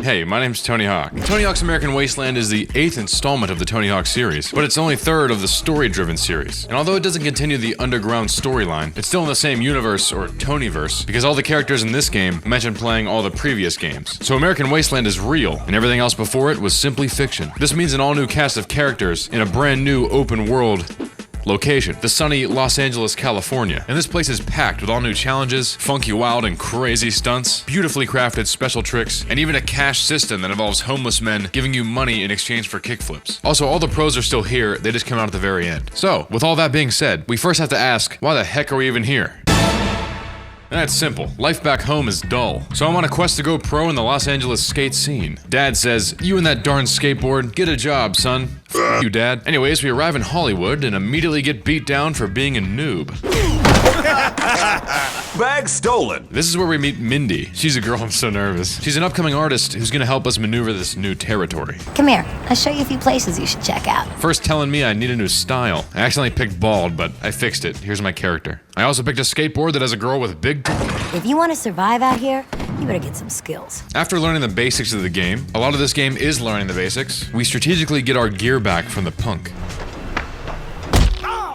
Hey, my name's Tony Hawk. Tony Hawk's American Wasteland is the 8th installment of the Tony Hawk series, but it's only 3rd of the story-driven series. And although it doesn't continue the underground storyline, it's still in the same universe, or Tonyverse, because all the characters in this game mention playing all the previous games. So American Wasteland is real, and everything else before it was simply fiction. This means an all-new cast of characters in a brand new open-world location, the sunny Los Angeles, California. And this place is packed with all new challenges, funky, wild, and crazy stunts, beautifully crafted special tricks, and even a cash system that involves homeless men giving you money in exchange for kickflips. Also, all the pros are still here, they just come out at the very end. So, with all that being said, we first have to ask, why the heck are we even here? And that's simple. Life back home is dull. So I'm on a quest to go pro in the Los Angeles skate scene. Dad says, "You and that darn skateboard, get a job, son." F you, Dad. Anyways, we arrive in Hollywood and immediately get beat down for being a noob. Bag stolen. This is where we meet Mindy. She's a girl, I'm so nervous. She's an upcoming artist who's gonna help us maneuver this new territory. Come here, I'll show you a few places you should check out. First telling me I need a new style. I accidentally picked bald, but I fixed it. Here's my character. I also picked a skateboard that has a girl with big If you want to survive out here, you better get some skills. After learning the basics of the game, a lot of this game is learning the basics, we strategically get our gear back from the punk.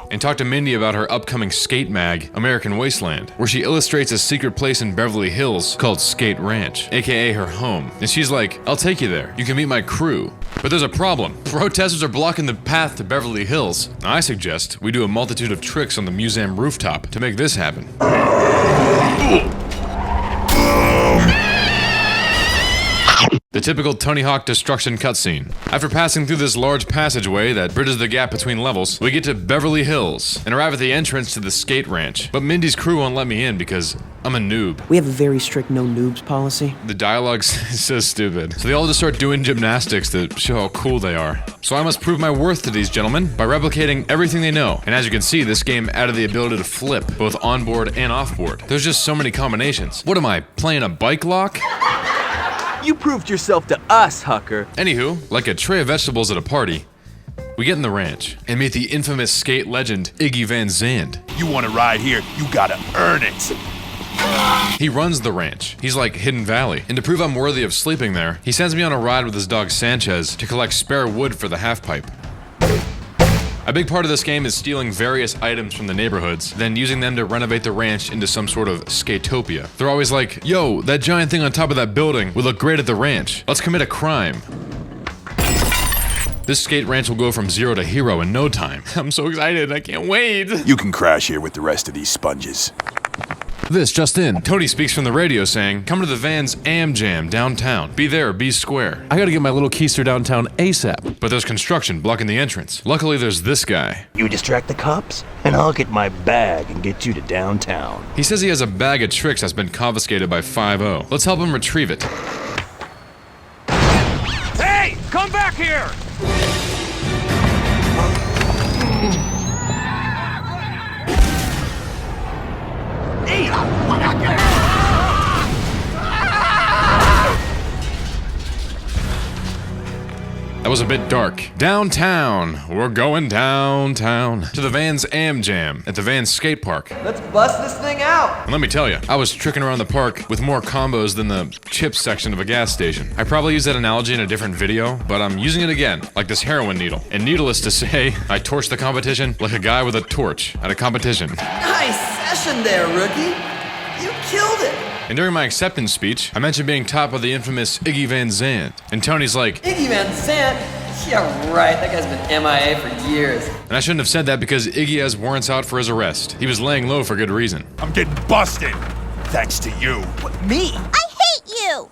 And talk to Mindy about her upcoming skate mag, American Wasteland, where she illustrates a secret place in Beverly Hills called Skate Ranch, aka her home. And she's like, "I'll take you there. You can meet my crew." But there's a problem. Protesters are blocking the path to Beverly Hills. I suggest we do a multitude of tricks on the museum rooftop to make this happen. The typical Tony Hawk destruction cutscene. After passing through this large passageway that bridges the gap between levels, we get to Beverly Hills and arrive at the entrance to the skate ranch. But Mindy's crew won't let me in because I'm a noob. We have a very strict no noobs policy. The dialogue's so stupid. So they all just start doing gymnastics to show how cool they are. So I must prove my worth to these gentlemen by replicating everything they know. And as you can see, this game added the ability to flip, both onboard and offboard. There's just so many combinations. What am I, playing a bike lock? You proved yourself to us, Hucker. Anywho, like a tray of vegetables at a party, we get in the ranch and meet the infamous skate legend, Iggy Van Zandt. You want to ride here, you gotta earn it. He runs the ranch. He's like Hidden Valley. And to prove I'm worthy of sleeping there, he sends me on a ride with his dog Sanchez to collect spare wood for the half pipe. A big part of this game is stealing various items from the neighborhoods, then using them to renovate the ranch into some sort of skatopia. They're always like, "Yo, that giant thing on top of that building would look great at the ranch. Let's commit a crime." This skate ranch will go from 0 to hero in no time. I'm so excited, I can't wait. You can crash here with the rest of these sponges. This just in. Tony speaks from the radio saying, "Come to the Vans Am Jam downtown. Be there, be square." I gotta get my little keister downtown ASAP. But there's construction blocking the entrance. Luckily there's this guy. You distract the cops, and I'll get my bag and get you to downtown. He says he has a bag of tricks that's been confiscated by 5-0. Let's help him retrieve it. Hey, come back here! That was a bit dark. Downtown. We're going downtown. To the Vans Am Jam at the Vans skate park. Let's bust this thing out! And let me tell you, I was tricking around the park with more combos than the chips section of a gas station. I probably used that analogy in a different video, but I'm using it again, like this heroin needle. And needless to say, I torched the competition like a guy with a torch at a competition. Nice session there, rookie. You killed it. And during my acceptance speech, I mentioned being top of the infamous Iggy Van Zandt. And Tony's like, Iggy Van Zandt? Yeah, right. That guy's been MIA for years. And I shouldn't have said that because Iggy has warrants out for his arrest. He was laying low for good reason. I'm getting busted. Thanks to you. What, me? I hate you!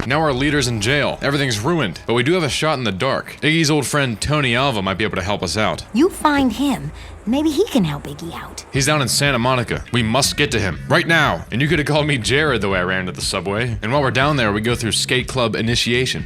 Now our leader's in jail. Everything's ruined. But we do have a shot in the dark. Iggy's old friend Tony Alva might be able to help us out. You find him. Maybe he can help Iggy out. He's down in Santa Monica. We must get to him. Right now. And you could have called me Jared the way I ran to the subway. And while we're down there, we go through skate club initiation.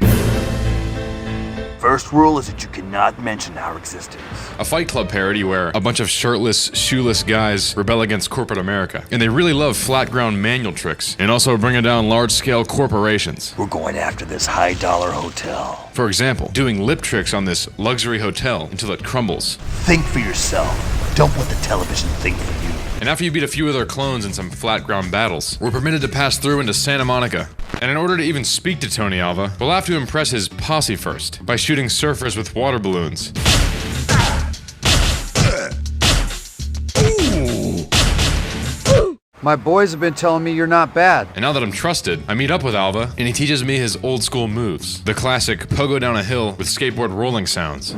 First rule is that you cannot mention our existence. A Fight Club parody where a bunch of shirtless, shoeless guys rebel against corporate America. And they really love flat ground manual tricks. And also bringing down large-scale corporations. We're going after this high-dollar hotel. For example, doing lip tricks on this luxury hotel until it crumbles. Think for yourself. Don't let the television think for you. And after you beat a few of their clones in some flat ground battles, we're permitted to pass through into Santa Monica. And in order to even speak to Tony Alva, we'll have to impress his posse first by shooting surfers with water balloons. My boys have been telling me you're not bad. And now that I'm trusted, I meet up with Alva, and he teaches me his old school moves. The classic pogo down a hill with skateboard rolling sounds.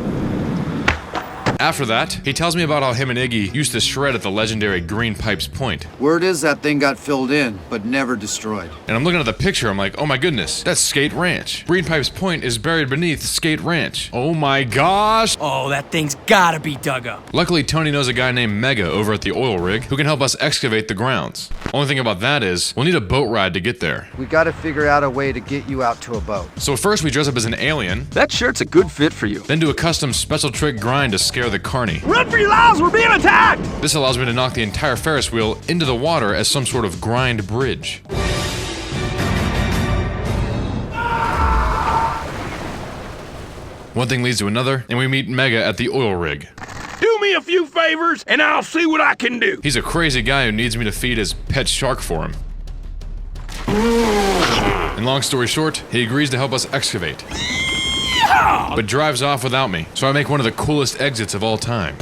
After that, he tells me about how him and Iggy used to shred at the legendary Green Pipes Point. Word is that thing got filled in, but never destroyed. And I'm looking at the picture, I'm like, oh my goodness, that's Skate Ranch. Green Pipes Point is buried beneath Skate Ranch. Oh my gosh! Oh, that thing's gotta be dug up. Luckily, Tony knows a guy named Mega over at the oil rig who can help us excavate the grounds. Only thing about that is, we'll need a boat ride to get there. We gotta figure out a way to get you out to a boat. So first we dress up as an alien, That shirt's a good fit for you. then do a custom special trick grind to scare the carny. Run for your lives, we're being attacked! This allows me to knock the entire Ferris wheel into the water as some sort of grind bridge. One thing leads to another, and we meet Mega at the oil rig. Do me a few favors, and I'll see what I can do. He's a crazy guy who needs me to feed his pet shark for him. And long story short, he agrees to help us excavate. But drives off without me, so I make one of the coolest exits of all time.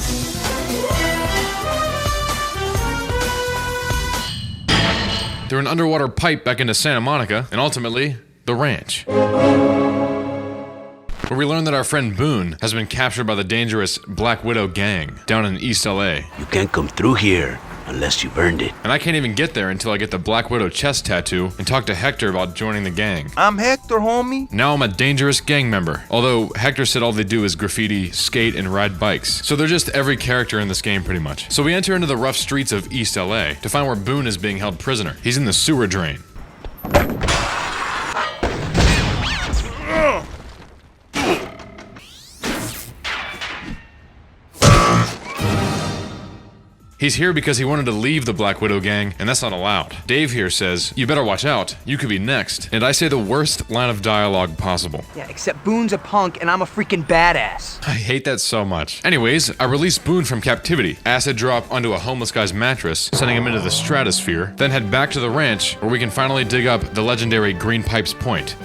Through an underwater pipe back into Santa Monica, and ultimately, the ranch. Where we learn that our friend Boone has been captured by the dangerous Black Widow gang down in East LA. You can't come through here unless you've earned it. And I can't even get there until I get the Black Widow chest tattoo and talk to Hector about joining the gang. I'm Hector, homie. Now I'm a dangerous gang member, although Hector said all they do is graffiti, skate, and ride bikes. So they're just every character in this game pretty much. So we enter into the rough streets of East LA to find where Boone is being held prisoner. He's in the sewer drain. He's here because he wanted to leave the Black Widow gang, and that's not allowed. Dave here says, you better watch out, you could be next. And I say the worst line of dialogue possible. Yeah, except Boone's a punk and I'm a freaking badass. I hate that so much. Anyways, I release Boone from captivity, acid drop onto a homeless guy's mattress, sending him into the stratosphere, then head back to the ranch where we can finally dig up the legendary Green Pipes Point.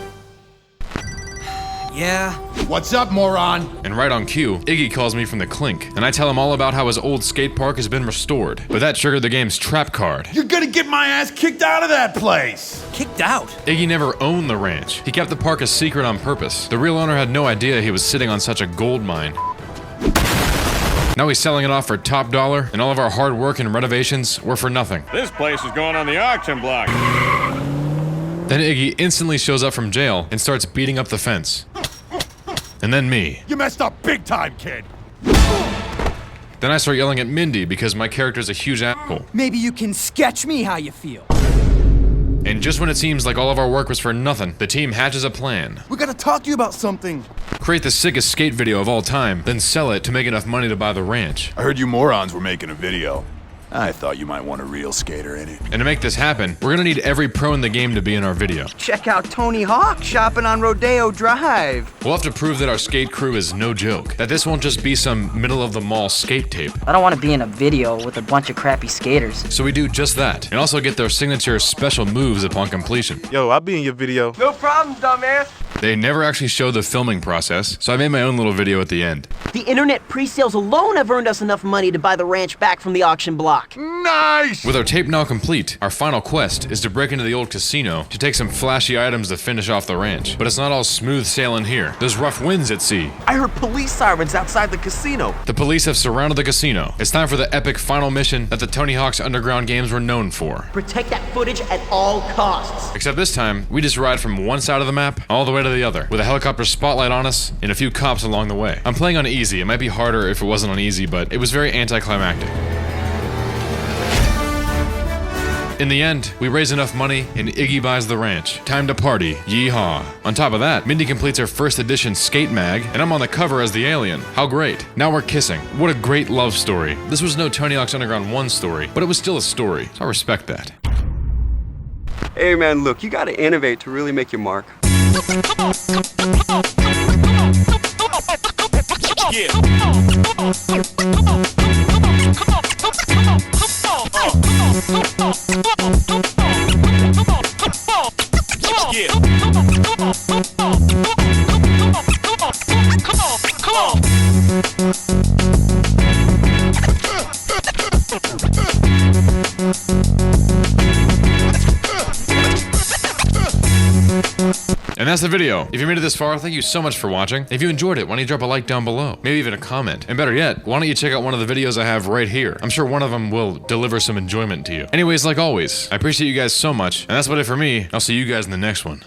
Yeah. What's up, moron? And right on cue, Iggy calls me from the clink, and I tell him all about how his old skate park has been restored. But that triggered the game's trap card. You're gonna get my ass kicked out of that place! Kicked out. Iggy never owned the ranch. He kept the park a secret on purpose. The real owner had no idea he was sitting on such a gold mine. Now he's selling it off for top dollar, and all of our hard work and renovations were for nothing. This place is going on the auction block. Then Iggy instantly shows up from jail and starts beating up the fence. And then me. You messed up big time, kid! Then I start yelling at Mindy because my character's a huge asshole. Maybe you can sketch me how you feel. And just when it seems like all of our work was for nothing, the team hatches a plan. We gotta talk to you about something. Create the sickest skate video of all time, then sell it to make enough money to buy the ranch. I heard you morons were making a video. I thought you might want a real skater in it. And to make this happen, we're gonna need every pro in the game to be in our video. Check out Tony Hawk shopping on Rodeo Drive. We'll have to prove that our skate crew is no joke, that this won't just be some middle-of-the-mall skate tape. I don't want to be in a video with a bunch of crappy skaters. So we do just that, and also get their signature special moves upon completion. Yo, I'll be in your video. No problem, dumbass. They never actually show the filming process, so I made my own little video at the end. The internet pre-sales alone have earned us enough money to buy the ranch back from the auction block. Nice! With our tape now complete, our final quest is to break into the old casino to take some flashy items to finish off the ranch. But it's not all smooth sailing here. There's rough winds at sea. I heard police sirens outside the casino. The police have surrounded the casino. It's time for the epic final mission that the Tony Hawk's Underground games were known for. Protect that footage at all costs. Except this time, we just ride from one side of the map all the way to the other, with a helicopter spotlight on us and a few cops along the way. I'm playing on easy. It might be harder if it wasn't on easy, but it was very anticlimactic. In the end, we raise enough money and Iggy buys the ranch. Time to party. Yeehaw. On top of that, Mindy completes her first edition skate mag, and I'm on the cover as the alien. How great. Now we're kissing. What a great love story. This was no Tony Hawk's Underground 1 story, but it was still a story, so I respect that. Hey man, look, you gotta innovate to really make your mark. Yeah. And that's the video. If you made it this far, thank you so much for watching. If you enjoyed it, why don't you drop a like down below? Maybe even a comment. And better yet, why don't you check out one of the videos I have right here? I'm sure one of them will deliver some enjoyment to you. Anyways, like always, I appreciate you guys so much, and that's about it for me. I'll see you guys in the next one.